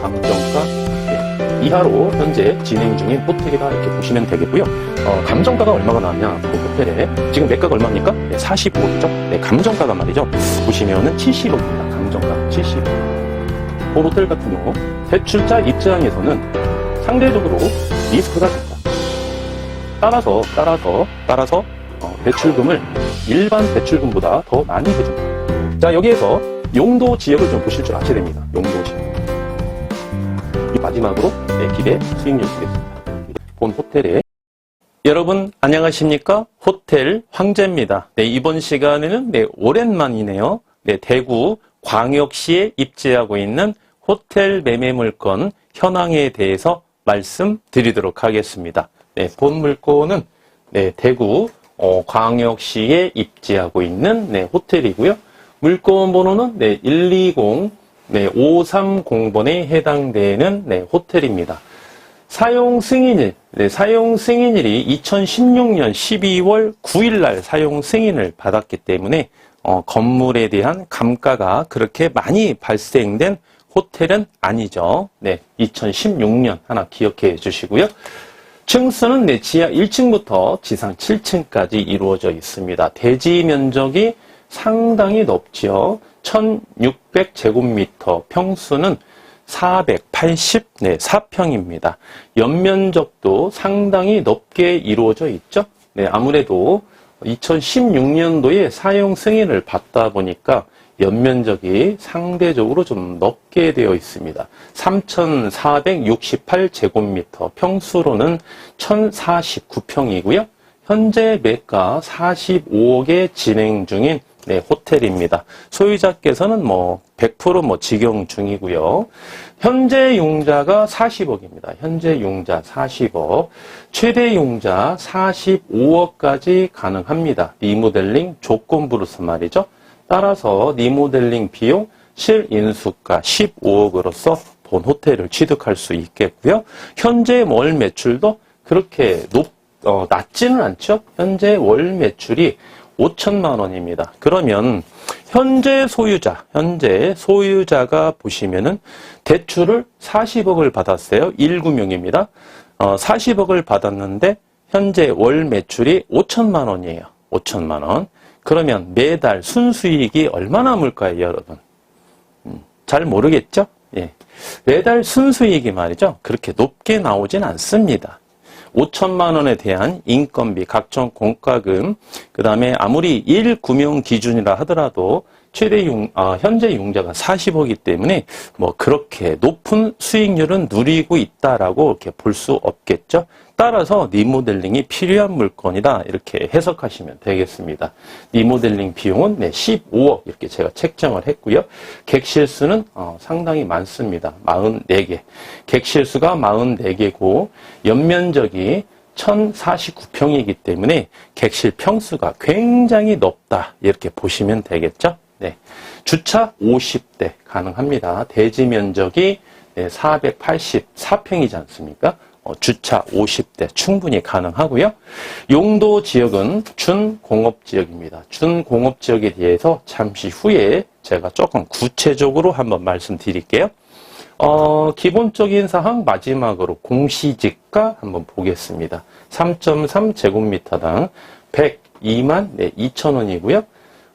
감정가 이하로 현재 진행 중인 호텔이다 이렇게 보시면 되겠고요. 감정가가 얼마가 나왔냐? 그 호텔에 지금 매가가 얼마입니까? 45억이죠. 감정가가 말이죠. 보시면은 70억입니다. 감정가 70억. 그 호텔 같은 경우 대출자 입장에서는 상대적으로 리스크가 적다. 따라서 대출금을 일반 대출금보다 더 많이 해줍니다. 자, 여기에서 용도 지역을 좀 보실 줄 아셔야 됩니다. 용도 지역. 마지막으로 기대 수익률 보겠습니다. 본 호텔에 여러분 안녕하십니까? 호텔 황제입니다. 이번 시간에는 오랜만이네요. 대구 광역시에 입지하고 있는 호텔 매매 물건 현황에 대해서 말씀드리도록 하겠습니다. 본 물건은 대구 광역시에 입지하고 있는 호텔이고요. 물건 번호는 120 530번에 해당되는 호텔입니다. 사용 승인일이 2016년 12월 9일 날 사용 승인을 받았기 때문에 건물에 대한 감가가 그렇게 많이 발생된 호텔은 아니죠. 2016년 하나 기억해 주시고요. 층수는 지하 1층부터 지상 7층까지 이루어져 있습니다. 대지 면적이 상당히 높죠. 1600제곱미터, 평수는 484평입니다. 연면적도 상당히 높게 이루어져 있죠. 아무래도 2016년도에 사용 승인을 받다 보니까 연면적이 상대적으로 좀 높게 되어 있습니다. 3468제곱미터, 평수로는 1049평이고요. 현재 매가 45억에 진행 중인 호텔입니다. 소유자께서는 100% 직영 중이고요. 현재 용자가 40억입니다. 현재 용자 40억. 최대 용자 45억까지 가능합니다. 리모델링 조건부로서 말이죠. 따라서 리모델링 비용 실인수가 15억으로서 본 호텔을 취득할 수 있겠고요. 현재 월 매출도 그렇게 낮지는 않죠. 현재 월 매출이 5천만 원입니다. 그러면 현재 소유자가 보시면은 대출을 40억을 받았어요. 1금융입니다. 40억을 받았는데 현재 월 매출이 5천만 원이에요. 5천만 원. 그러면 매달 순수익이 얼마 남을까요, 여러분? 잘 모르겠죠? 예. 매달 순수익이 말이죠. 그렇게 높게 나오진 않습니다. 5천만 원에 대한 인건비, 각종 공과금, 그 다음에 아무리 1금융 기준이라 하더라도 현재 융자가 40억이기 때문에 그렇게 높은 수익률은 누리고 있다라고 이렇게 볼 수 없겠죠. 따라서 리모델링이 필요한 물건이다 이렇게 해석하시면 되겠습니다. 리모델링 비용은 15억 이렇게 제가 책정을 했고요. 객실수는 상당히 많습니다. 44개. 객실수가 44개고 연면적이 1049평이기 때문에 객실 평수가 굉장히 높다 이렇게 보시면 되겠죠. 주차 50대 가능합니다. 대지 면적이 484평이지 않습니까? 주차 50대 충분히 가능하고요. 용도 지역은 준공업지역입니다. 준공업지역에 대해서 잠시 후에 제가 조금 구체적으로 한번 말씀드릴게요. 기본적인 사항 마지막으로 공시지가 한번 보겠습니다. 3.3제곱미터당 102만 2천원이고요.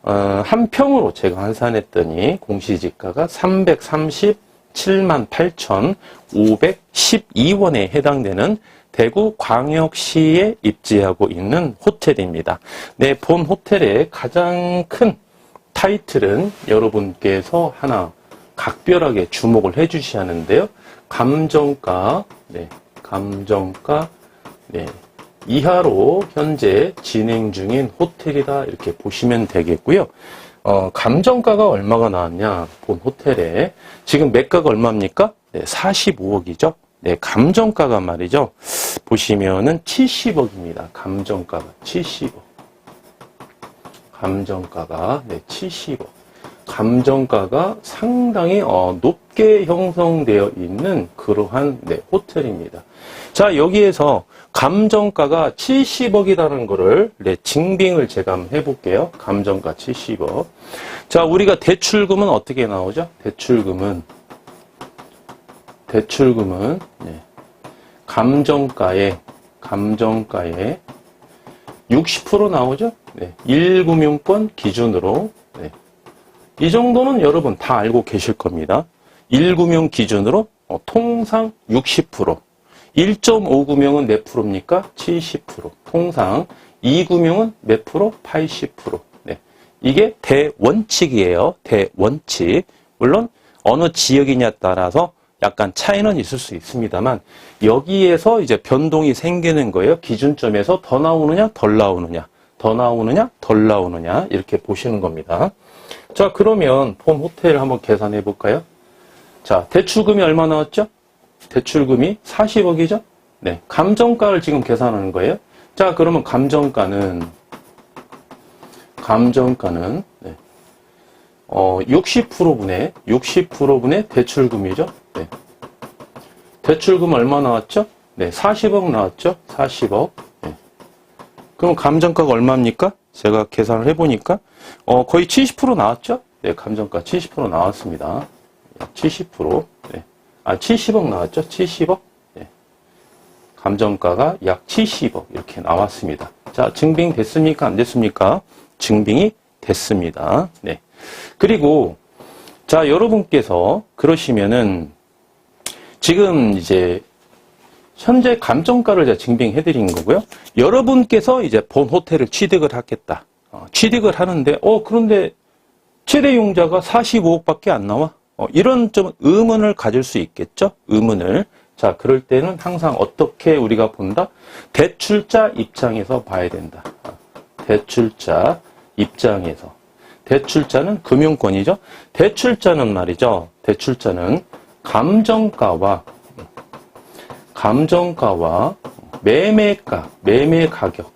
한 평으로 제가 환산했더니 공시지가가 337만 8,512원에 해당되는 대구 광역시에 입지하고 있는 호텔입니다. 본 호텔의 가장 큰 타이틀은 여러분께서 하나 각별하게 주목을 해 주셔야 하는데요. 감정가 이하로 현재 진행 중인 호텔이다 이렇게 보시면 되겠고요. 감정가가 얼마가 나왔냐? 본 호텔에 지금 매가가 얼마입니까? 45억이죠. 감정가가 말이죠. 보시면은 70억입니다. 감정가가 70억. 감정가가 70억. 감정가가 상당히 높게 형성되어 있는 그러한 호텔입니다. 자, 여기에서 감정가가 70억이라는 거를 증빙을 제가 한번 해볼게요. 감정가 70억. 자, 우리가 대출금은 어떻게 나오죠? 대출금은 대출금은 감정가의 60% 나오죠? 1금융권 기준으로 이 정도는 여러분 다 알고 계실 겁니다. 1금융 기준으로 통상 60%, 1.5금융은 몇 프로입니까? 70%. 통상 2금융은 몇 프로? 80%. 이게 대원칙이에요. 대원칙. 물론 어느 지역이냐에 따라서 약간 차이는 있을 수 있습니다만 여기에서 이제 변동이 생기는 거예요. 기준점에서 더 나오느냐, 덜 나오느냐, 더 나오느냐, 덜 나오느냐 이렇게 보시는 겁니다. 자, 그러면 폼 호텔 한번 계산해 볼까요? 자, 대출금이 얼마 나왔죠? 대출금이 40억이죠? 감정가를 지금 계산하는 거예요. 자, 그러면 감정가는 60%분의 대출금이죠. 대출금 얼마 나왔죠? 40억 나왔죠? 40억. 그럼 감정가가 얼마입니까? 제가 계산을 해보니까 거의 70% 나왔죠? 감정가 70% 나왔습니다. 70%. 70억 나왔죠? 70억. 감정가가 약 70억 이렇게 나왔습니다. 자, 증빙 됐습니까? 안 됐습니까? 증빙이 됐습니다. 그리고 자, 여러분께서 그러시면은 지금 이제 현재 감정가를 제가 증빙해 드린 거고요. 여러분께서 이제 본 호텔을 취득을 하겠다. 취득을 하는데 그런데 최대 융자가 45억밖에 안 나와? 이런 좀 의문을 가질 수 있겠죠? 의문을. 자, 그럴 때는 항상 어떻게 우리가 본다? 대출자 입장에서 봐야 된다. 대출자 입장에서. 대출자는 금융권이죠. 대출자는 말이죠. 대출자는 감정가와 매매가, 매매 가격.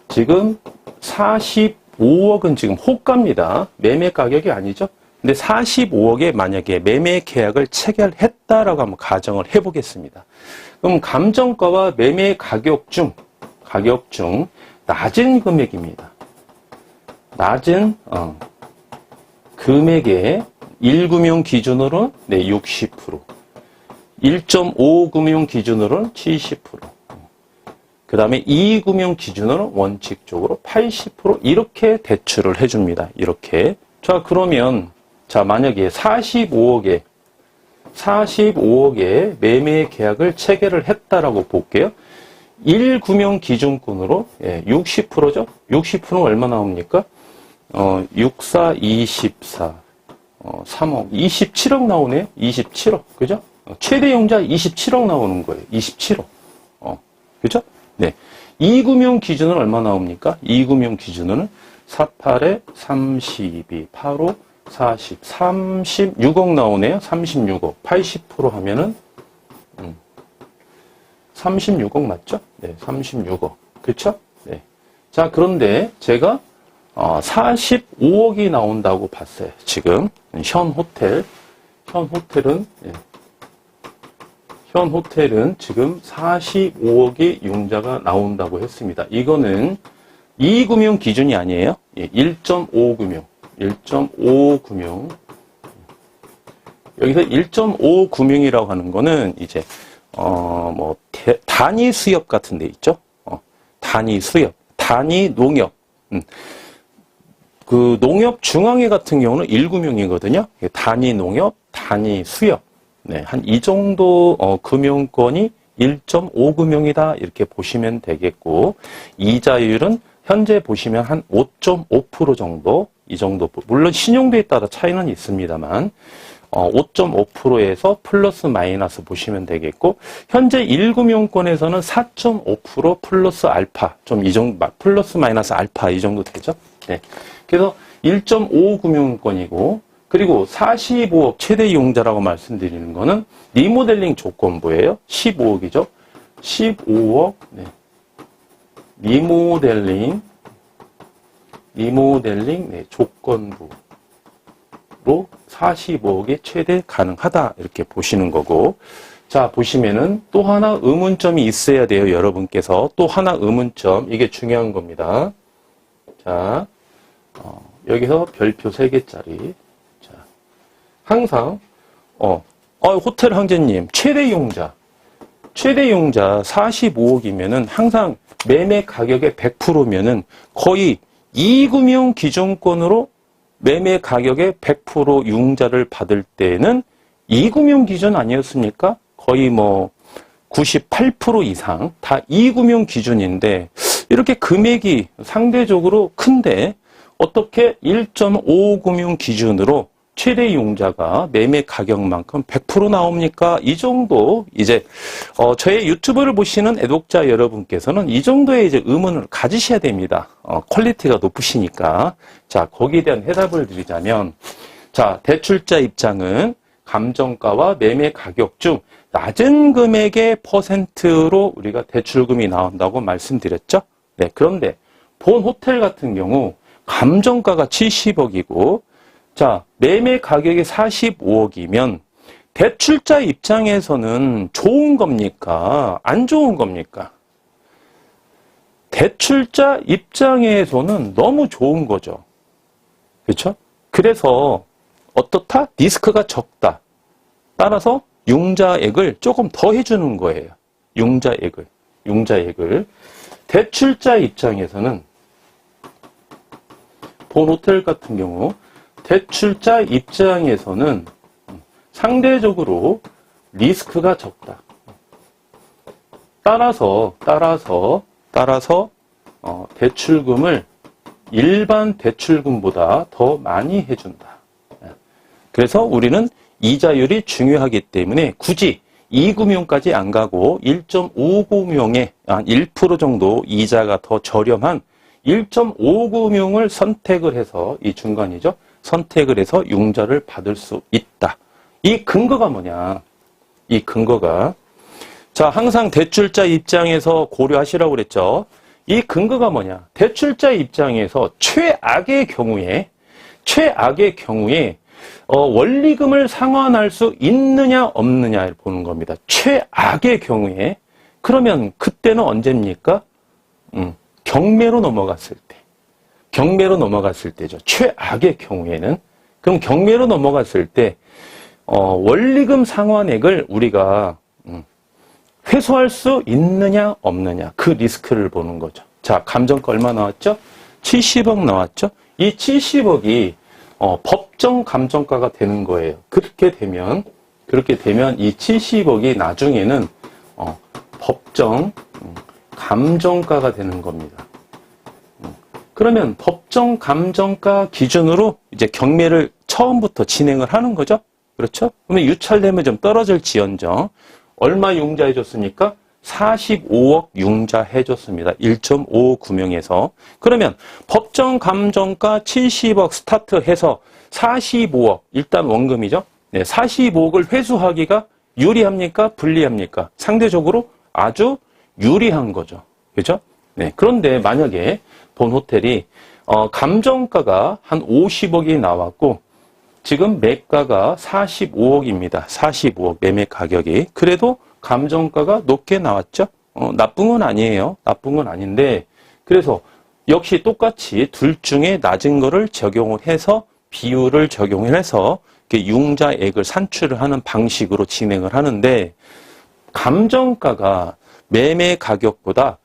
지금 45억은 지금 호가입니다. 매매 가격이 아니죠. 근데 45억에 만약에 매매 계약을 체결했다라고 한번 가정을 해보겠습니다. 그럼 감정가와 매매 가격 중 낮은 금액입니다. 낮은 금액의 1금융 기준으로는 60%, 1.5금융 기준으로는 70%, 그 다음에 2금융 기준으로는 원칙적으로 80% 이렇게 대출을 해줍니다. 이렇게. 자, 그러면 자, 만약에 45억에 매매 계약을 체결을 했다라고 볼게요. 1금융 기준권으로 60%죠? 60%는 얼마 나옵니까? 64, 24, 3억, 27억 나오네요. 27억. 그죠? 최대 융자 27억 나오는 거예요. 27억. 그죠? 2금융 기준은 얼마 나옵니까? 2금융 기준은 48에 32, 85, 40, 36억 나오네요. 36억. 80% 하면은 36억 맞죠? 36억. 그렇죠? 자, 그런데 제가 45억이 나온다고 봤어요. 지금 현 호텔은 지금 45억의 융자가 나온다고 했습니다. 이거는 2금융 기준이 아니에요. 1.5금융. 여기서 1.5금융이라고 하는 거는 이제 단위 수협 같은 데 있죠. 단위 수협, 단위 농협. 그 농협 중앙회 같은 경우는 1금융이거든요. 단위 농협, 단위 수협. 한 이 정도 금융권이 1.5금융이다 이렇게 보시면 되겠고, 이자율은 현재 보시면 한 5.5% 정도, 이 정도. 물론 신용도에 따라 차이는 있습니다만 5.5%에서 플러스 마이너스 보시면 되겠고, 현재 1금융권에서는 4.5% 플러스 알파, 좀 이 정도, 플러스 마이너스 알파 이 정도 되죠. 그래서 1.5금융권이고, 그리고 45억 최대 이용자라고 말씀드리는 거는 리모델링 조건부예요. 15억이죠. 15억, 리모델링 조건부로 45억이 최대 가능하다 이렇게 보시는 거고, 자, 보시면은 또 하나 의문점이 있어야 돼요. 여러분께서 또 하나 의문점, 이게 중요한 겁니다. 자, 여기서 별표 3개짜리. 자, 항상 호텔 황제님, 최대 이용자 45억이면은 항상 매매 가격의 100%면은 거의 이금융 기준권으로 매매 가격의 100% 융자를 받을 때는 이금융 기준 아니었습니까? 거의 뭐 98% 이상 다 이금융 기준인데 이렇게 금액이 상대적으로 큰데 어떻게 1.5금융 기준으로 최대 이용자가 매매 가격만큼 100% 나옵니까? 이 정도 이제 저의 유튜브를 보시는 애독자 여러분께서는 이 정도의 이제 의문을 가지셔야 됩니다. 퀄리티가 높으시니까. 자, 거기에 대한 해답을 드리자면, 자, 대출자 입장은 감정가와 매매 가격 중 낮은 금액의 퍼센트로 우리가 대출금이 나온다고 말씀드렸죠? 네, 그런데 본 호텔 같은 경우 감정가가 70억이고 자, 매매 가격이 45억이면 대출자 입장에서는 좋은 겁니까? 안 좋은 겁니까? 대출자 입장에서는 너무 좋은 거죠. 그렇죠? 그래서 어떻다? 리스크가 적다. 따라서 융자액을 조금 더 해주는 거예요. 융자액을. 대출자 입장에서는 본 호텔 같은 경우 대출자 입장에서는 상대적으로 리스크가 적다. 따라서 대출금을 일반 대출금보다 더 많이 해준다. 그래서 우리는 이자율이 중요하기 때문에 굳이 2금융까지 안 가고 1.5금융에 한 1% 정도 이자가 더 저렴한 1.5금융을 선택을 해서 이 중간이죠. 선택을 해서 융자를 받을 수 있다. 이 근거가 뭐냐? 이 근거가 자, 항상 대출자 입장에서 고려하시라고 그랬죠. 이 근거가 뭐냐? 대출자 입장에서 최악의 경우에 원리금을 상환할 수 있느냐 없느냐를 보는 겁니다. 최악의 경우에 그러면 그때는 언제입니까? 경매로 넘어갔을 때죠. 최악의 경우에는. 그럼 경매로 넘어갔을 때 원리금 상환액을 우리가 회수할 수 있느냐 없느냐 그 리스크를 보는 거죠. 자, 감정가 얼마 나왔죠? 70억 나왔죠? 이 70억이 법정 감정가가 되는 거예요. 그렇게 되면 이 70억이 나중에는 법정 감정가가 되는 겁니다. 그러면 법정 감정가 기준으로 이제 경매를 처음부터 진행을 하는 거죠. 그렇죠? 그러면 유찰되면 좀 떨어질지언정 얼마 융자해줬습니까? 45억 융자해줬습니다. 1.5금융에서. 그러면 법정 감정가 70억 스타트해서 45억 일단 원금이죠. 네, 45억을 회수하기가 유리합니까? 불리합니까? 상대적으로 아주 유리한 거죠. 그죠? 네. 그런데 만약에 본 호텔이 감정가가 한 50억이 나왔고 지금 매가가 45억입니다. 45억 매매 가격이. 그래도 감정가가 높게 나왔죠? 나쁜 건 아니에요. 나쁜 건 아닌데 그래서 역시 똑같이 둘 중에 낮은 거를 적용을 해서 비율을 적용을 해서 융자액을 산출을 하는 방식으로 진행을 하는데 감정가가 매매 가격보다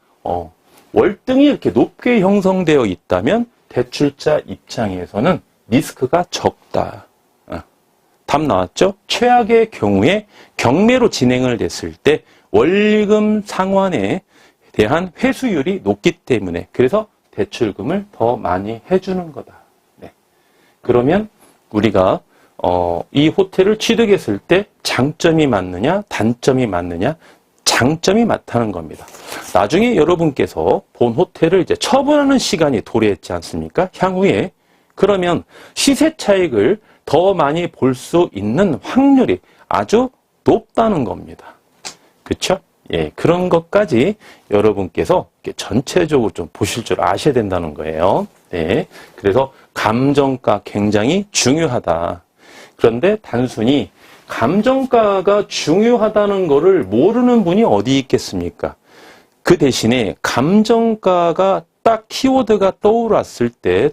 월등히 이렇게 높게 형성되어 있다면 대출자 입장에서는 리스크가 적다. 답 나왔죠? 최악의 경우에 경매로 진행을 됐을 때 원리금 상환에 대한 회수율이 높기 때문에 그래서 대출금을 더 많이 해주는 거다. 네. 그러면 우리가 이 호텔을 취득했을 때 장점이 맞느냐 단점이 맞느냐 장점이 맞다는 겁니다. 나중에 여러분께서 본 호텔을 이제 처분하는 시간이 도래했지 않습니까? 향후에 그러면 시세 차익을 더 많이 볼 수 있는 확률이 아주 높다는 겁니다. 그렇죠? 예, 그런 것까지 여러분께서 전체적으로 좀 보실 줄 아셔야 된다는 거예요. 네, 그래서 감정가 굉장히 중요하다. 그런데 단순히 감정가가 중요하다는 것을 모르는 분이 어디 있겠습니까? 그 대신에 감정가가 딱 키워드가 떠올렸을 때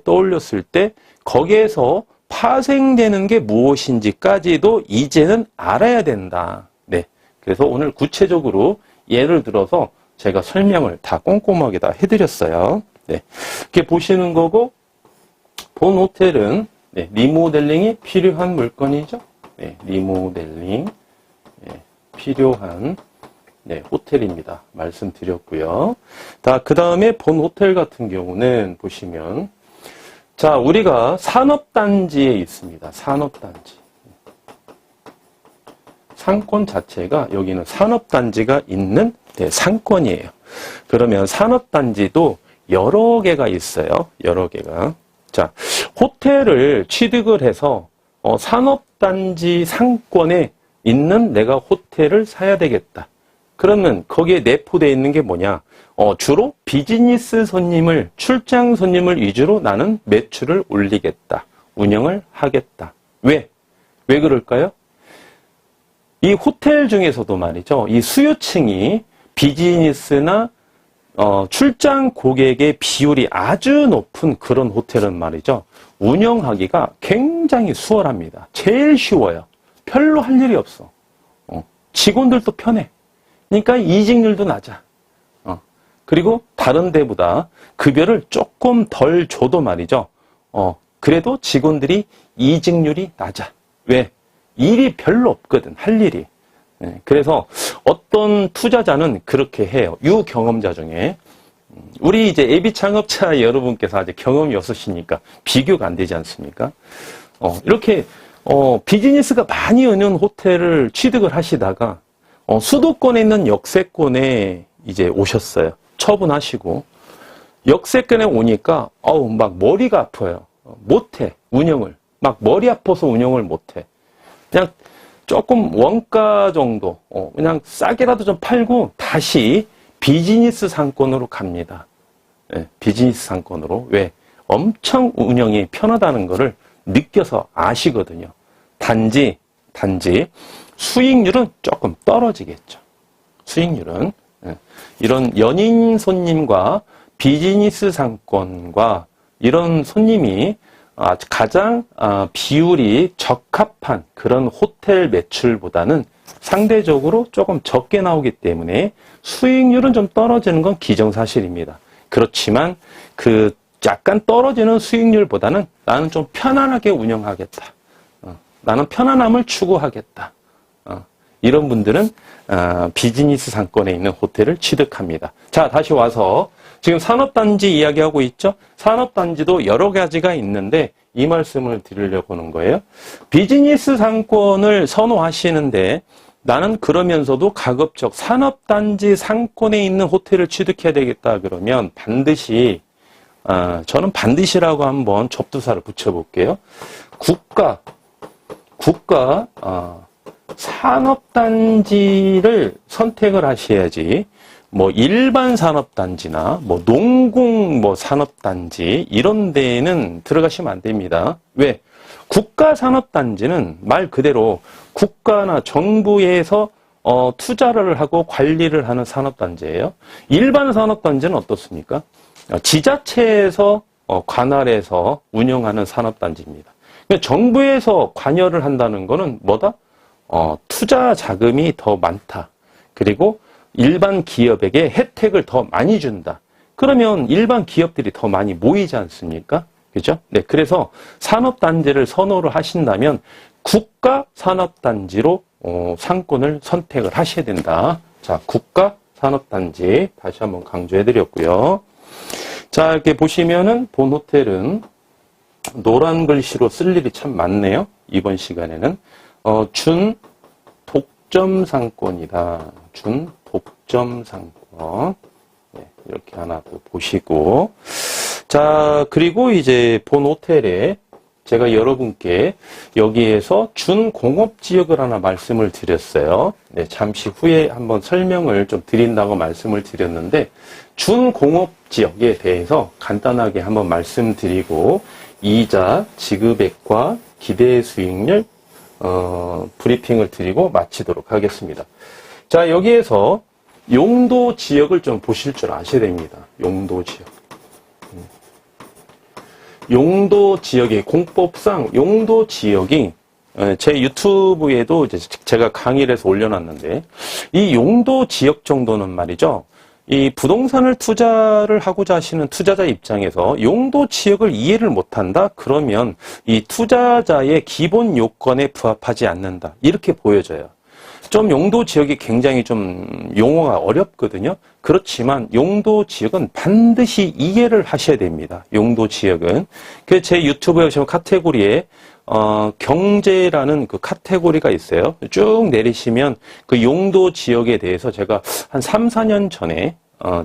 거기에서 파생되는 게 무엇인지까지도 이제는 알아야 된다. 네. 그래서 오늘 구체적으로 예를 들어서 제가 설명을 다 꼼꼼하게 다 해드렸어요. 네. 이렇게 보시는 거고, 본 호텔은 네, 리모델링이 필요한 물건이죠. 네, 리모델링 필요한 호텔입니다. 말씀드렸고요. 그 다음에 본 호텔 같은 경우는 보시면 자, 우리가 산업단지에 있습니다. 산업단지. 상권 자체가 여기는 산업단지가 있는 상권이에요. 그러면 산업단지도 여러 개가 있어요. 여러 개가. 자, 호텔을 취득을 해서 산업단지 상권에 있는 내가 호텔을 사야 되겠다. 그러면 거기에 내포되어 있는 게 뭐냐? 주로 비즈니스 손님을, 출장 손님을 위주로 나는 매출을 올리겠다. 운영을 하겠다. 왜? 왜 그럴까요? 이 호텔 중에서도 말이죠. 이 수요층이 비즈니스나 출장 고객의 비율이 아주 높은 그런 호텔은 말이죠. 운영하기가 굉장히 수월합니다. 제일 쉬워요. 별로 할 일이 없어. 직원들도 편해. 그러니까 이직률도 낮아. 그리고 다른 데보다 급여를 조금 덜 줘도 말이죠. 그래도 직원들이 이직률이 낮아. 왜? 일이 별로 없거든. 할 일이. 그래서 어떤 투자자는 그렇게 해요. 유경험자 중에. 우리 이제 예비 창업자 여러분께서 아직 경험이 없으시니까 비교가 안 되지 않습니까? 이렇게 비즈니스가 많이 있는 호텔을 취득을 하시다가 수도권에 있는 역세권에 이제 오셨어요. 처분하시고 역세권에 오니까 막 머리가 아파요. 못해 운영을. 막 머리 아파서 운영을 못해. 그냥 조금 원가 정도 그냥 싸게라도 좀 팔고 다시 비즈니스 상권으로 갑니다. 네, 비즈니스 상권으로. 왜? 엄청 운영이 편하다는 거를 느껴서 아시거든요. 단지 수익률은 조금 떨어지겠죠. 수익률은. 이런 연인 손님과 비즈니스 상권과 이런 손님이 가장 비율이 적합한 그런 호텔 매출보다는 상대적으로 조금 적게 나오기 때문에 수익률은 좀 떨어지는 건 기정사실입니다. 그렇지만 그 약간 떨어지는 수익률보다는 나는 좀 편안하게 운영하겠다. 나는 편안함을 추구하겠다. 이런 분들은 비즈니스 상권에 있는 호텔을 취득합니다. 자, 다시 와서 지금 산업단지 이야기하고 있죠? 산업단지도 여러 가지가 있는데 이 말씀을 드리려고 하는 거예요. 비즈니스 상권을 선호하시는데 나는 그러면서도 가급적 산업단지 상권에 있는 호텔을 취득해야 되겠다 그러면 반드시 저는 반드시라고 한번 접두사를 붙여볼게요. 국가 산업단지를 선택을 하셔야지 뭐 일반 산업단지나 뭐 농공 뭐 산업단지 이런 데에는 들어가시면 안 됩니다. 왜? 국가 산업단지는 말 그대로 국가나 정부에서 투자를 하고 관리를 하는 산업단지예요. 일반 산업단지는 어떻습니까? 지자체에서 관할해서 운영하는 산업단지입니다. 그러니까 정부에서 관여를 한다는 거는 뭐다? 투자 자금이 더 많다. 그리고 일반 기업에게 혜택을 더 많이 준다. 그러면 일반 기업들이 더 많이 모이지 않습니까? 그죠? 네. 그래서 산업단지를 선호를 하신다면 국가 산업단지로 상권을 선택을 하셔야 된다. 자, 국가 산업단지 다시 한번 강조해 드렸고요. 자, 이렇게 보시면은 본 호텔은 노란 글씨로 쓸 일이 참 많네요. 이번 시간에는. 준 독점 상권이다. 준 독점 상권. 네, 이렇게 하나 또 보시고. 자, 그리고 이제 본 호텔에 제가 여러분께 여기에서 준공업지역을 하나 말씀을 드렸어요. 네, 잠시 후에 한번 설명을 좀 드린다고 말씀을 드렸는데, 준공업지역에 대해서 간단하게 한번 말씀드리고, 이자, 지급액과 기대 수익률, 브리핑을 드리고 마치도록 하겠습니다. 자, 여기에서 용도 지역을 좀 보실 줄 아셔야 됩니다. 용도 지역. 용도 지역이, 공법상 용도 지역이, 제 유튜브에도 이제 제가 강의를 해서 올려놨는데, 이 용도 지역 정도는 말이죠. 이 부동산을 투자를 하고자 하시는 투자자 입장에서 용도 지역을 이해를 못한다? 그러면 이 투자자의 기본 요건에 부합하지 않는다. 이렇게 보여져요. 좀 용도 지역이 굉장히 좀 용어가 어렵거든요. 그렇지만 용도 지역은 반드시 이해를 하셔야 됩니다. 용도 지역은. 그 제 유튜브에 보시면 카테고리에 경제라는 그 카테고리가 있어요. 쭉 내리시면 그 용도 지역에 대해서 제가 한 3, 4년 전에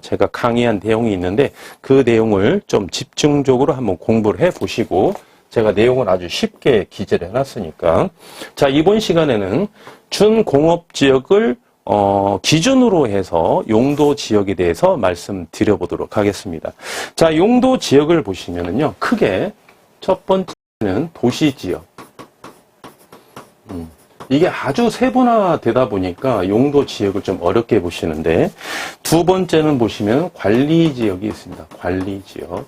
제가 강의한 내용이 있는데 그 내용을 좀 집중적으로 한번 공부를 해 보시고 제가 내용을 아주 쉽게 기재를 해놨으니까 자, 이번 시간에는 준공업지역을 기준으로 해서 용도 지역에 대해서 말씀드려보도록 하겠습니다. 자, 용도 지역을 보시면은요, 크게 첫 번째는 도시지역. 이게 아주 세분화되다 보니까 용도 지역을 좀 어렵게 보시는데, 두 번째는 보시면 관리지역이 있습니다. 관리지역.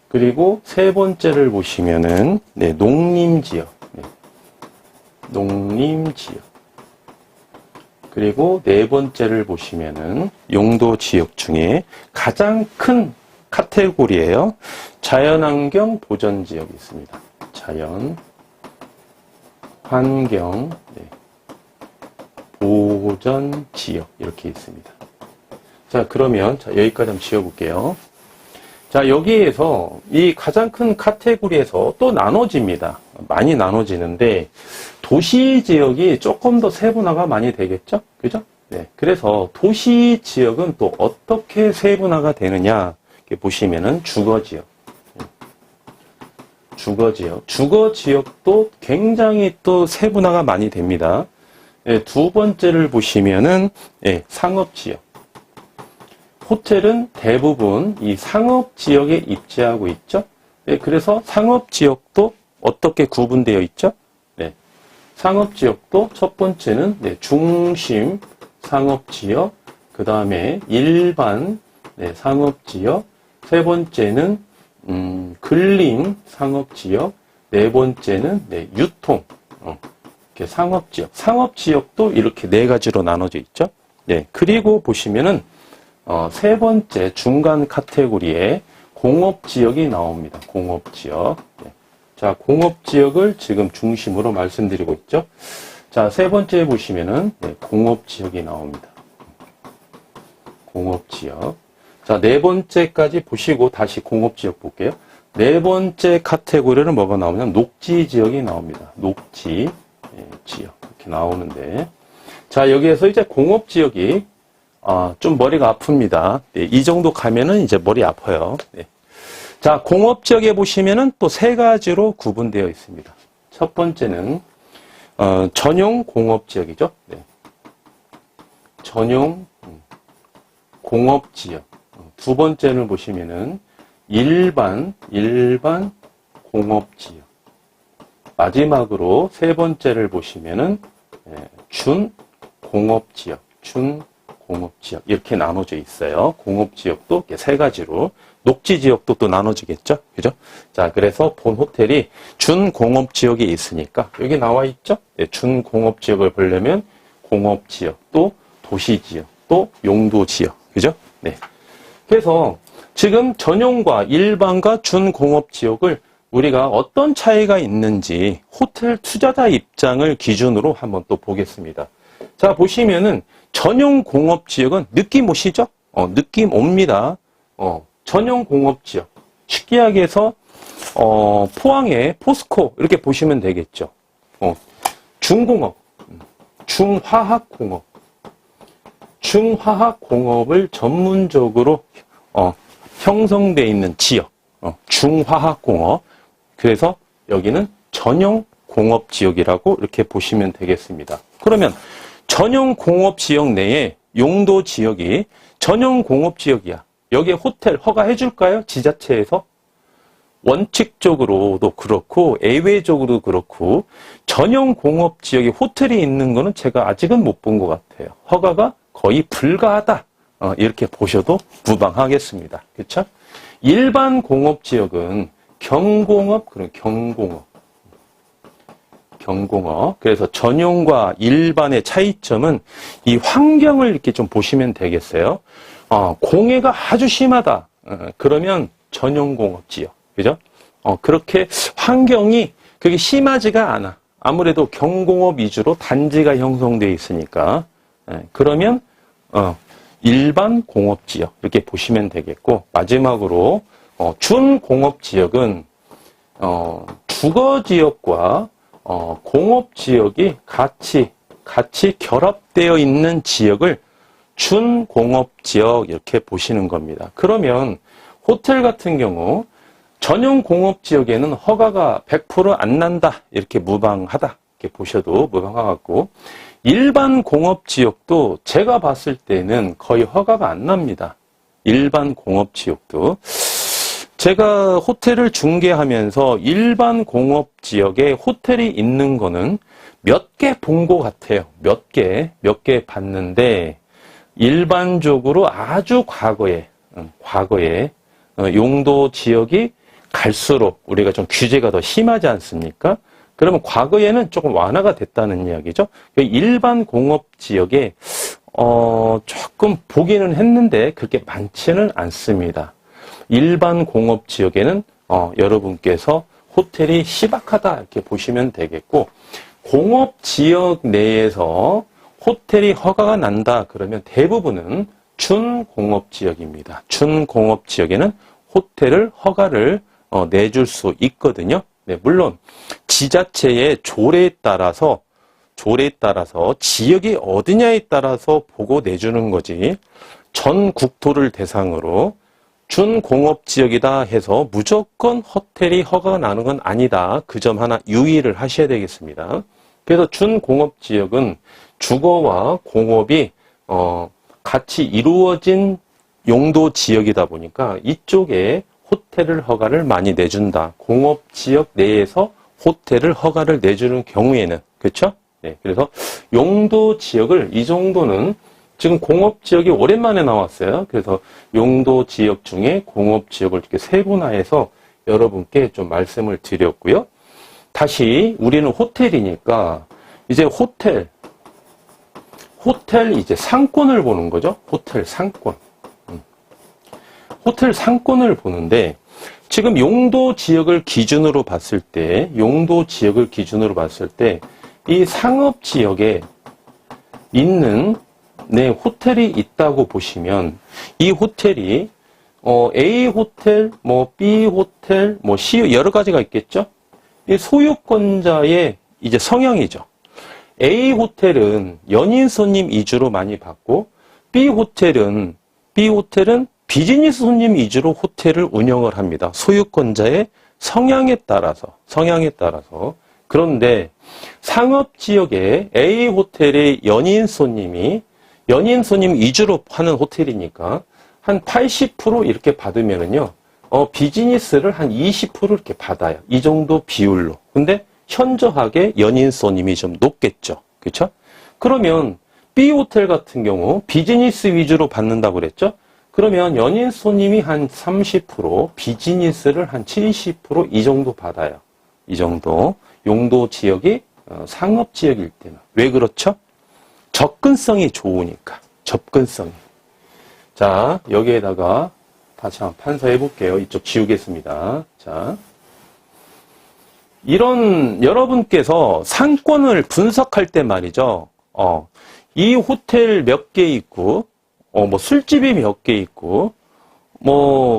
그리고 세 번째를 보시면은, 네, 농림지역. 네. 농림지역. 그리고 네 번째를 보시면은 용도 지역 중에 가장 큰 카테고리예요. 자연환경 보전지역이 있습니다. 자연 환경 보전지역 이렇게 있습니다. 자, 그러면 여기까지 한번 지어볼게요. 자, 여기에서 이 가장 큰 카테고리에서 또 나눠집니다. 많이 나눠지는데 도시지역이 조금 더 세분화가 많이 되겠죠? 그죠? 네. 그래서 도시지역은 또 어떻게 세분화가 되느냐 이렇게 보시면은 주거지역. 주거지역. 주거지역도 굉장히 또 세분화가 많이 됩니다. 네, 두 번째를 보시면은 네, 상업지역. 호텔은 대부분 이 상업지역에 입지하고 있죠. 네, 그래서 상업지역도 어떻게 구분되어 있죠? 네, 상업지역도 첫 번째는 네, 중심 상업지역, 그 다음에 일반 네, 상업지역, 세 번째는 근린 상업지역, 네 번째는 네, 유통 이렇게 상업지역. 상업지역도 이렇게 네 가지로 나눠져 있죠. 네, 그리고 보시면은 세 번째 중간 카테고리에 공업지역이 나옵니다. 공업지역. 네. 자, 공업지역을 지금 중심으로 말씀드리고 있죠. 자, 세 번째 보시면은 네, 공업지역이 나옵니다. 공업지역. 자, 네 번째까지 보시고 다시 공업지역 볼게요. 네 번째 카테고리는 뭐가 나오냐면 녹지지역이 나옵니다. 녹지 지역 이렇게 나오는데 자, 여기에서 이제 공업지역이 좀 머리가 아픕니다. 네, 이 정도 가면은 이제 머리 아파요. 네. 자, 공업지역에 보시면은 또 세 가지로 구분되어 있습니다. 첫 번째는, 전용 공업지역이죠. 네. 전용 공업지역. 두 번째는 보시면은 일반 공업지역. 마지막으로 세 번째를 보시면은, 준공업지역. 공업지역 이렇게 나눠져 있어요. 공업지역도 이렇게 세 가지로 녹지지역도 또 나눠지겠죠. 그죠? 자, 그래서 본 호텔이 준공업지역에 있으니까 여기 나와 있죠. 네, 준공업지역을 보려면 공업지역 또 도시지역 또 용도지역 그죠? 네. 그래서 지금 전용과 일반과 준공업지역을 우리가 어떤 차이가 있는지 호텔 투자자 입장을 기준으로 한번 또 보겠습니다. 자, 보시면은 전용 공업지역은 느낌 오시죠? 느낌 옵니다. 전용 공업지역. 쉽게 얘기해서, 포항의 포스코, 이렇게 보시면 되겠죠. 중공업, 중화학공업. 중화학공업을 전문적으로, 형성되어 있는 지역. 중화학공업. 그래서 여기는 전용 공업지역이라고 이렇게 보시면 되겠습니다. 그러면, 전용 공업지역 내에 용도 지역이 전용 공업지역이야. 여기에 호텔 허가해 줄까요? 지자체에서? 원칙적으로도 그렇고 예외적으로도 그렇고 전용 공업지역에 호텔이 있는 거는 제가 아직은 못 본 것 같아요. 허가가 거의 불가하다. 이렇게 보셔도 무방하겠습니다. 그렇죠? 일반 공업지역은 경공업, 그런 경공업. 그래서 전용과 일반의 차이점은 이 환경을 이렇게 좀 보시면 되겠어요. 공해가 아주 심하다. 그러면 전용공업지역. 그죠? 그렇게 환경이 그게 심하지가 않아. 아무래도 경공업 위주로 단지가 형성되어 있으니까. 그러면, 일반 공업지역. 이렇게 보시면 되겠고, 마지막으로, 준공업지역은, 주거지역과 공업지역이 같이 결합되어 있는 지역을 준공업지역 이렇게 보시는 겁니다. 그러면 호텔 같은 경우 전용 공업지역에는 허가가 100% 안 난다. 이렇게 무방하다. 이렇게 보셔도 무방하고 일반 공업지역도 제가 봤을 때는 거의 허가가 안 납니다. 일반 공업지역도. 제가 호텔을 중개하면서 일반 공업지역에 호텔이 있는 거는 몇 개 본 것 같아요. 몇 개 봤는데 일반적으로 아주 과거에 용도 지역이 갈수록 우리가 좀 규제가 더 심하지 않습니까? 그러면 과거에는 조금 완화가 됐다는 이야기죠. 일반 공업지역에 조금 보기는 했는데 그렇게 많지는 않습니다. 일반 공업지역에는 여러분께서 호텔이 희박하다 이렇게 보시면 되겠고 공업지역 내에서 호텔이 허가가 난다 그러면 대부분은 준공업지역입니다. 준공업지역에는 호텔을 허가를 내줄 수 있거든요. 네, 물론 지자체의 조례에 따라서 지역이 어디냐에 따라서 보고 내주는 거지 전 국토를 대상으로 준공업지역이다 해서 무조건 호텔이 허가가 나는 건 아니다. 그 점 하나 유의를 하셔야 되겠습니다. 그래서 준공업지역은 주거와 공업이 같이 이루어진 용도 지역이다 보니까 이쪽에 호텔을 허가를 많이 내준다. 공업지역 내에서 호텔을 허가를 내주는 경우에는 그렇죠? 네, 그래서 용도 지역을 이 정도는 지금 공업지역이 오랜만에 나왔어요. 그래서 용도 지역 중에 공업지역을 이렇게 세분화해서 여러분께 좀 말씀을 드렸고요. 다시 우리는 호텔이니까 이제 호텔 이제 상권을 보는 거죠. 호텔 상권. 호텔 상권을 보는데 지금 용도 지역을 기준으로 봤을 때 이 상업 지역에 있는 호텔이 있다고 보시면 이 호텔이 A 호텔, B 호텔, C 여러 가지가 있겠죠. 이 소유권자의 이제 성향이죠. A 호텔은 연인 손님 위주로 많이 받고 B 호텔은 비즈니스 손님 위주로 호텔을 운영을 합니다. 소유권자의 성향에 따라서. 그런데 상업지역에 A 호텔의 연인 손님 위주로 하는 호텔이니까 한 80% 이렇게 받으면은요, 비즈니스를 한 20% 이렇게 받아요. 이 정도 비율로. 근데 현저하게 연인 손님이 좀 높겠죠. 그렇죠? 그러면 B 호텔 같은 경우 비즈니스 위주로 받는다고 그랬죠? 그러면 연인 손님이 한 30%, 비즈니스를 한 70% 이 정도 받아요. 이 정도. 용도 지역이 상업 지역일 때는. 왜 그렇죠? 접근성이 좋으니까. 접근성이. 자, 여기에다가 다시 한번 판서해 볼게요. 이쪽 지우겠습니다. 자. 이런 여러분께서 상권을 분석할 때 말이죠. 이 호텔 몇 개 있고 술집이 몇 개 있고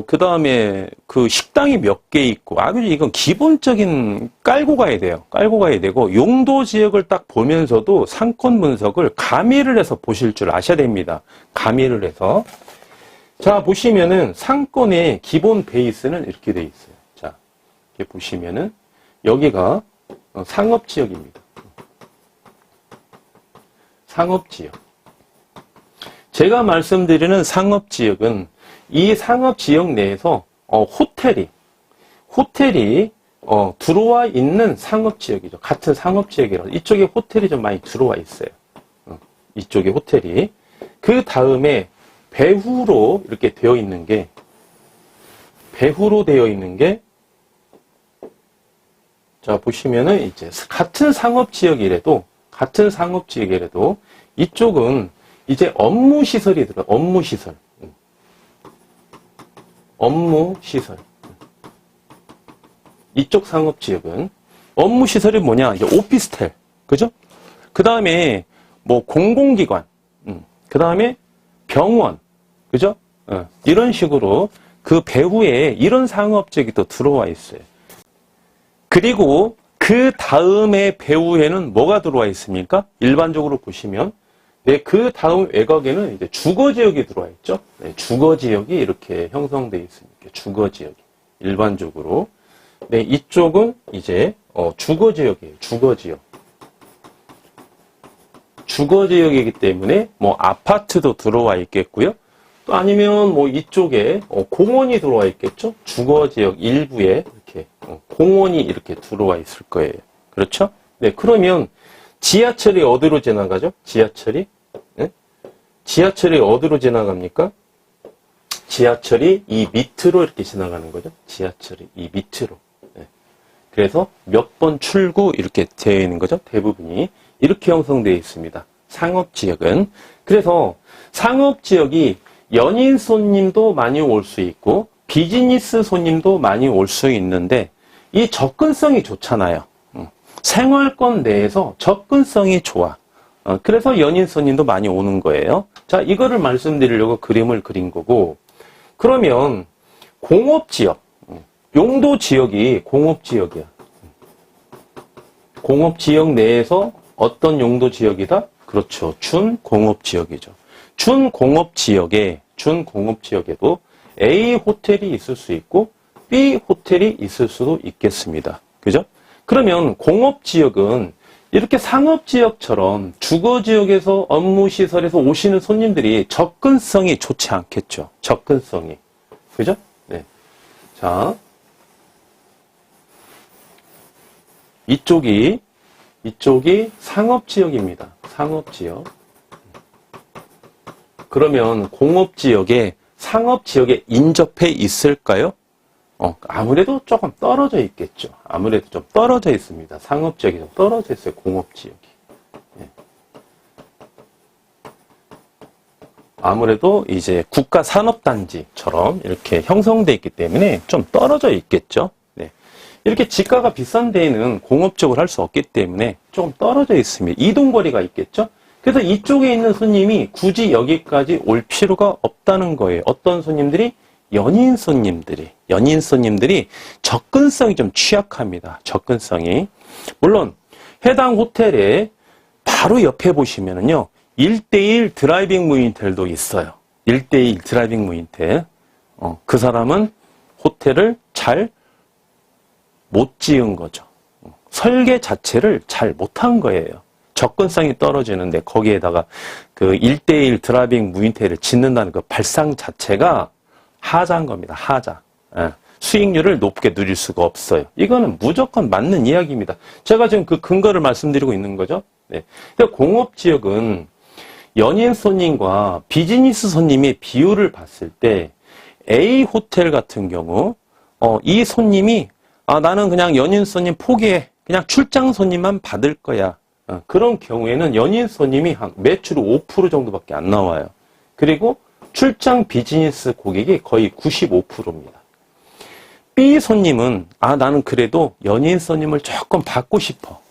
그 다음에 그 식당이 몇 개 있고 아주 이건 기본적인 깔고 가야 돼요. 깔고 가야 되고 용도 지역을 딱 보면서도 상권 분석을 가미를 해서 보실 줄 아셔야 됩니다. 가미를 해서. 자, 보시면은 상권의 기본 베이스는 이렇게 돼 있어요. 자, 이렇게 보시면은 여기가 상업지역입니다. 상업지역. 제가 말씀드리는 상업지역은 이 상업지역 내에서 호텔이 들어와 있는 상업지역이죠. 같은 상업지역이라서 이쪽에 호텔이 좀 많이 들어와 있어요. 이쪽에 호텔이. 그 다음에 배후로 이렇게 되어 있는 게 배후로 되어 있는 게, 자, 보시면은 이제 같은 상업지역이라도 이쪽은 이제 업무시설이 들어요. 업무시설. 이쪽 상업지역은 업무시설이 뭐냐? 이제 오피스텔. 그죠? 그 다음에 뭐 공공기관. 그 다음에 병원. 그죠? 이런 식으로 그 배후에 이런 상업지역이 또 들어와 있어요. 그리고 그 다음에 배후에는 뭐가 들어와 있습니까? 일반적으로 보시면 네, 그 다음 외곽에는 이제 주거지역이 들어와 있죠. 네, 주거지역이 이렇게 형성되어 있습니다. 주거지역이 일반적으로. 네, 이쪽은 이제 주거지역이에요. 주거지역이기 때문에 뭐 아파트도 들어와 있겠고요. 또 아니면 뭐 이쪽에 공원이 들어와 있겠죠. 주거지역 일부에 이렇게 공원이 이렇게 들어와 있을 거예요. 그렇죠? 네, 그러면 지하철이 어디로 지나가죠? 지하철이 어디로 지나갑니까? 지하철이 이 밑으로 이렇게 지나가는 거죠. 지하철이 이 밑으로. 네. 그래서 몇 번 출구 이렇게 되어 있는 거죠. 대부분이 이렇게 형성되어 있습니다. 상업지역은. 그래서 상업지역이 연인 손님도 많이 올 수 있고 비즈니스 손님도 많이 올 수 있는데 이 접근성이 좋잖아요. 생활권 내에서 접근성이 좋아. 그래서 연인 손님도 많이 오는 거예요. 자, 이거를 말씀드리려고 그림을 그린 거고, 그러면 공업지역, 용도지역이 공업지역이야. 공업지역 내에서 어떤 용도지역이다? 그렇죠. 준공업지역이죠. 준공업지역에도 A 호텔이 있을 수 있고 B 호텔이 있을 수도 있겠습니다. 그죠? 그러면 공업지역은 이렇게 상업지역처럼 주거지역에서 업무시설에서 오시는 손님들이 접근성이 좋지 않겠죠. 접근성이. 그죠? 네. 자. 이쪽이 상업지역입니다. 상업지역. 그러면 공업지역에 상업지역에 인접해 있을까요? 아무래도 조금 떨어져 있겠죠. 아무래도 좀 떨어져 있습니다. 상업지역이 좀 떨어져 있어요. 공업지역이. 예. 아무래도 이제 국가산업단지처럼 이렇게 형성되어 있기 때문에 좀 떨어져 있겠죠. 네. 이렇게 지가가 비싼 데에는 공업적으로 할 수 없기 때문에 좀 떨어져 있습니다. 이동거리가 있겠죠. 그래서 이쪽에 있는 손님이 굳이 여기까지 올 필요가 없다는 거예요. 어떤 손님들이? 연인 손님들이 접근성이 좀 취약합니다. 접근성이. 물론 해당 호텔에 바로 옆에 보시면은요. 1:1 드라이빙 무인텔도 있어요. 1:1 드라이빙 무인텔. 그 사람은 호텔을 잘 못 지은 거죠. 설계 자체를 잘 못한 거예요. 접근성이 떨어지는데 거기에다가 그 1:1 드라이빙 무인텔을 짓는다는 그 발상 자체가 하자인 겁니다. 하자. 예. 수익률을 높게 누릴 수가 없어요. 이거는 무조건 맞는 이야기입니다. 제가 지금 그 근거를 말씀드리고 있는 거죠. 네. 공업지역은 연인 손님과 비즈니스 손님의 비율을 봤을 때 A 호텔 같은 경우 이 손님이 나는 그냥 연인 손님 포기해. 그냥 출장 손님만 받을 거야. 그런 경우에는 연인 손님이 한 매출 5% 정도밖에 안 나와요. 그리고 출장 비즈니스 고객이 거의 95%입니다. B 손님은 나는 그래도 연인 손님을 조금 받고 싶어.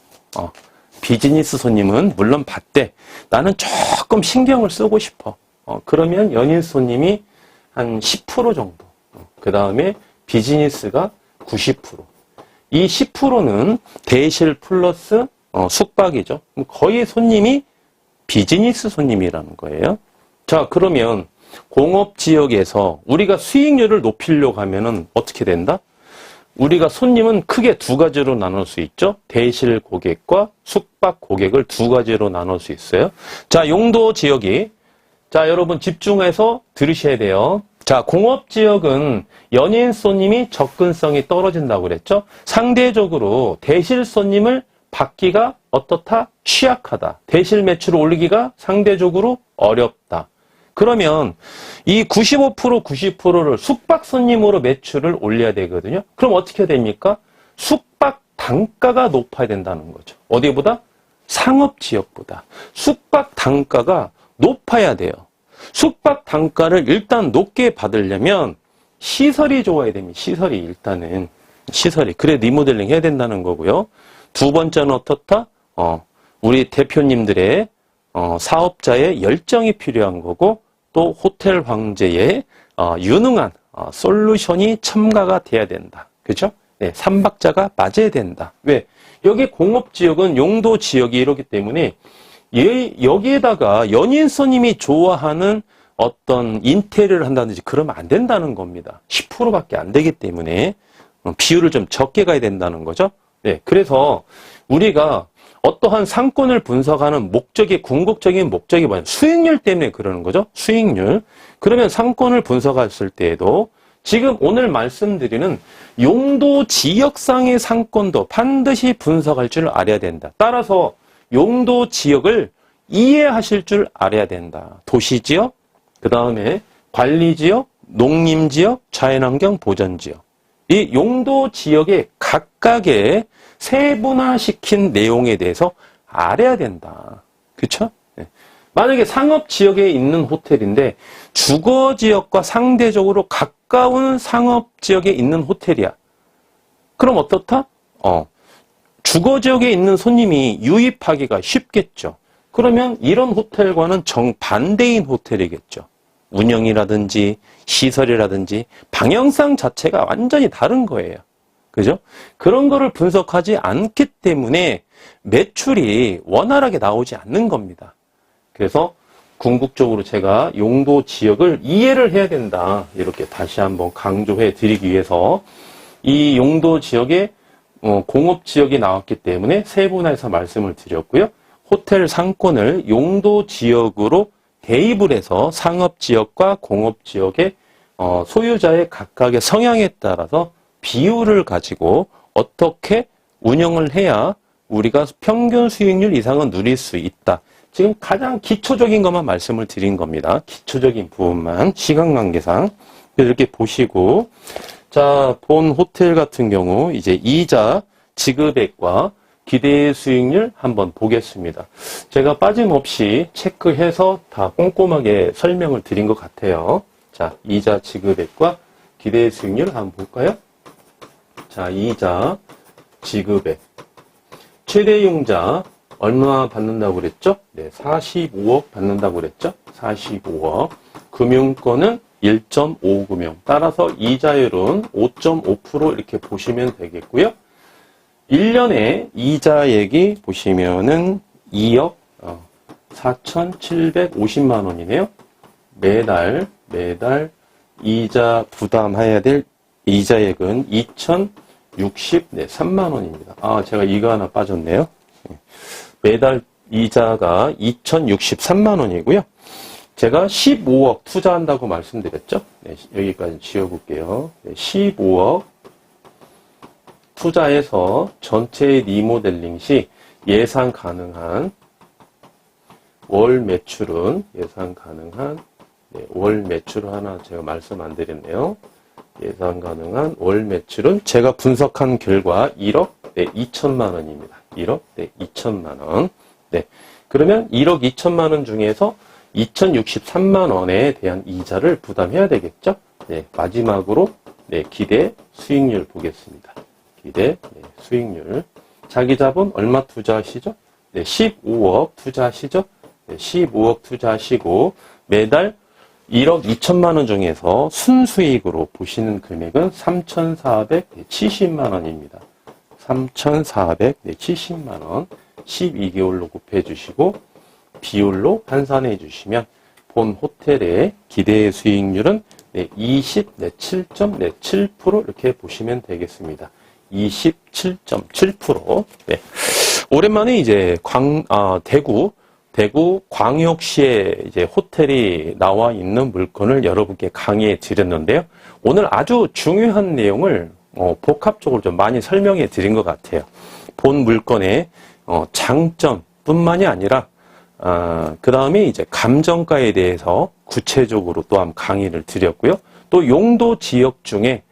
비즈니스 손님은 물론 받되 나는 조금 신경을 쓰고 싶어. 그러면 연인 손님이 한 10% 정도. 그 다음에 비즈니스가 90%. 이 10%는 대실 플러스 숙박이죠. 거의 손님이 비즈니스 손님이라는 거예요. 자, 그러면 공업지역에서 우리가 수익률을 높이려고 하면은 어떻게 된다? 우리가 손님은 크게 두 가지로 나눌 수 있죠. 대실 고객과 숙박 고객을 두 가지로 나눌 수 있어요. 자, 용도 지역이. 자, 여러분 집중해서 들으셔야 돼요. 자, 공업지역은 연인 손님이 접근성이 떨어진다고 그랬죠. 상대적으로 대실 손님을 받기가 어떻다? 취약하다. 대실 매출을 올리기가 상대적으로 어렵다. 그러면 이 95%, 90%를 숙박 손님으로 매출을 올려야 되거든요. 그럼 어떻게 됩니까? 숙박 단가가 높아야 된다는 거죠. 어디보다? 상업지역보다. 숙박 단가가 높아야 돼요. 숙박 단가를 일단 높게 받으려면 시설이 좋아야 됩니다. 시설이 일단은. 시설이. 그래 리모델링 해야 된다는 거고요. 두 번째는 어떻다? 우리 대표님들의 사업자의 열정이 필요한 거고 또 호텔 황제의 유능한 솔루션이 첨가가 돼야 된다. 그죠? 네, 삼박자가 맞아야 된다. 왜? 여기 공업지역은 용도지역이 이러기 때문에 여기에다가 연인 스님이 좋아하는 어떤 인테리어를 한다든지 그러면 안 된다는 겁니다. 10%밖에 안 되기 때문에 비율을 좀 적게 가야 된다는 거죠. 네, 그래서 우리가 어떠한 상권을 분석하는 목적이, 궁극적인 목적이 뭐냐? 수익률 때문에 그러는 거죠. 수익률. 그러면 상권을 분석했을 때에도 지금 오늘 말씀드리는 용도 지역상의 상권도 반드시 분석할 줄 알아야 된다. 따라서 용도 지역을 이해하실 줄 알아야 된다. 도시지역, 그 다음에 관리지역, 농림지역, 자연환경 보전지역. 이 용도 지역의 각각의 세분화시킨 내용에 대해서 알아야 된다. 그쵸? 네. 만약에 상업지역에 있는 호텔인데 주거지역과 상대적으로 가까운 상업지역에 있는 호텔이야. 그럼 어떻다? 주거지역에 있는 손님이 유입하기가 쉽겠죠. 그러면 이런 호텔과는 정반대인 호텔이겠죠. 운영이라든지 시설이라든지 방향성 자체가 완전히 다른 거예요. 그죠? 그런 거를 분석하지 않기 때문에 매출이 원활하게 나오지 않는 겁니다. 그래서 궁극적으로 제가 용도 지역을 이해를 해야 된다. 이렇게 다시 한번 강조해 드리기 위해서 이 용도 지역에 공업 지역이 나왔기 때문에 세분화해서 말씀을 드렸고요. 호텔 상권을 용도 지역으로 대입을 해서 상업 지역과 공업 지역의 소유자의 각각의 성향에 따라서 비율을 가지고 어떻게 운영을 해야 우리가 평균 수익률 이상은 누릴 수 있다. 지금 가장 기초적인 것만 말씀을 드린 겁니다. 기초적인 부분만 시간 관계상 이렇게 보시고, 자, 본 호텔 같은 경우 이제 이자 지급액과 기대 수익률 한번 보겠습니다. 제가 빠짐없이 체크해서 다 꼼꼼하게 설명을 드린 것 같아요. 자, 이자 지급액과 기대 수익률 한번 볼까요? 자, 이자 지급액. 최대융자 얼마 받는다고 그랬죠? 네, 45억 받는다고 그랬죠? 45억. 금융권은 1.5금융. 따라서 이자율은 5.5% 이렇게 보시면 되겠고요. 1년에 이자액이 보시면은 2억 4,750만 원이네요. 매달 이자 부담해야 될 이자액은 2,063만 원입니다. 아, 제가 이거 하나 빠졌네요. 매달 이자가 2,063만 원이고요. 제가 15억 투자한다고 말씀드렸죠? 네, 여기까지 지워볼게요. 네, 15억 투자해서 전체 리모델링 시 예상 가능한 월 매출은 월 매출 하나 제가 말씀 안 드렸네요. 예상 가능한 월 매출은 제가 분석한 결과 1억 2천만 원입니다. 1억 2천만 원. 네. 그러면 1억 2천만 원 중에서 2,063만 원에 대한 이자를 부담해야 되겠죠? 네. 마지막으로 기대 수익률 보겠습니다. 기대 수익률. 자기 자본 얼마 투자하시죠? 15억 투자하시죠? 15억 투자하시고 매달 1억 2천만 원 중에서 순수익으로 보시는 금액은 3,470만 원입니다. 3,470만 원 12개월로 곱해주시고 비율로 환산해 주시면 본 호텔의 기대 수익률은 27.7% 이렇게 보시면 되겠습니다. 27.7%. 네. 오랜만에 이제 대구 광역시에 이제 호텔이 나와 있는 물건을 여러분께 강의해 드렸는데요. 오늘 아주 중요한 내용을 복합적으로 좀 많이 설명해 드린 것 같아요. 본 물건의 장점뿐만이 아니라 그 다음에 이제 감정가에 대해서 구체적으로 또 한 강의를 드렸고요. 또 용도 지역 중에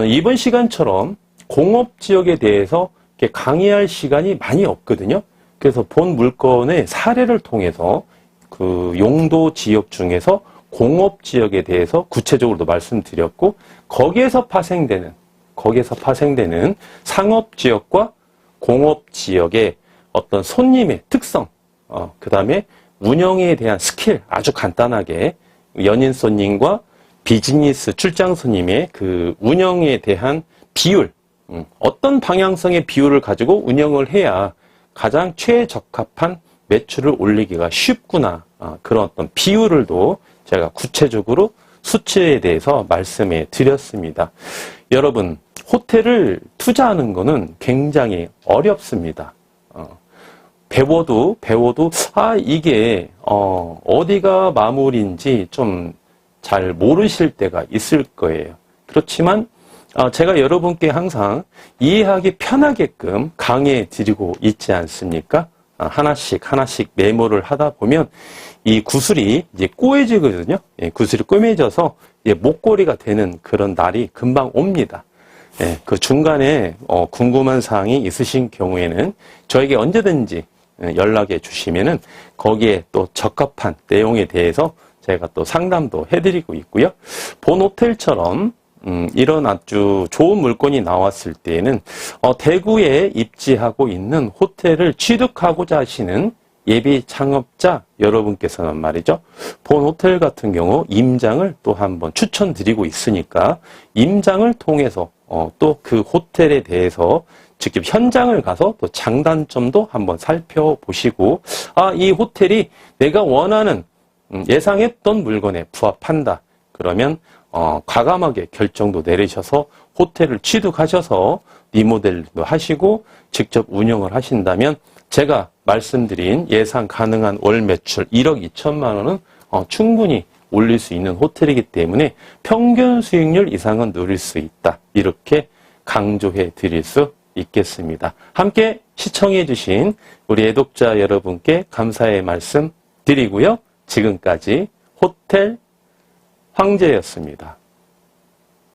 이번 시간처럼 공업 지역에 대해서 이렇게 강의할 시간이 많이 없거든요. 그래서 본 물건의 사례를 통해서 그 용도 지역 중에서 공업 지역에 대해서 구체적으로도 말씀드렸고, 거기에서 파생되는 상업 지역과 공업 지역의 어떤 손님의 특성, 그 다음에 운영에 대한 스킬, 아주 간단하게 연인 손님과 비즈니스 출장 손님의 그 운영에 대한 비율, 어떤 방향성의 비율을 가지고 운영을 해야 가장 최적합한 매출을 올리기가 쉽구나. 그런 어떤 비율을도 제가 구체적으로 수치에 대해서 말씀해 드렸습니다. 여러분, 호텔을 투자하는 거는 굉장히 어렵습니다. 배워도 이게 어디가 마무리인지 좀 잘 모르실 때가 있을 거예요. 그렇지만 제가 여러분께 항상 이해하기 편하게끔 강의해 드리고 있지 않습니까? 하나씩 메모를 하다 보면 이 구슬이 이제 꼬여지거든요. 구슬이 꼬매져서 이제 목걸이가 되는 그런 날이 금방 옵니다. 그 중간에 궁금한 사항이 있으신 경우에는 저에게 언제든지 연락해 주시면은 거기에 또 적합한 내용에 대해서 제가 또 상담도 해드리고 있고요. 본 호텔처럼 이런 아주 좋은 물건이 나왔을 때에는 대구에 입지하고 있는 호텔을 취득하고자 하시는 예비 창업자 여러분께서는 말이죠. 본 호텔 같은 경우 임장을 또 한번 추천드리고 있으니까 임장을 통해서 또 그 호텔에 대해서 직접 현장을 가서 또 장단점도 한번 살펴보시고, 이 호텔이 내가 원하는 예상했던 물건에 부합한다. 그러면 과감하게 결정도 내리셔서 호텔을 취득하셔서 리모델도 하시고 직접 운영을 하신다면 제가 말씀드린 예상 가능한 월 매출 1억 2천만 원은 충분히 올릴 수 있는 호텔이기 때문에 평균 수익률 이상은 누릴 수 있다. 이렇게 강조해 드릴 수 있겠습니다. 함께 시청해 주신 우리 애독자 여러분께 감사의 말씀 드리고요. 지금까지 호텔 황제였습니다.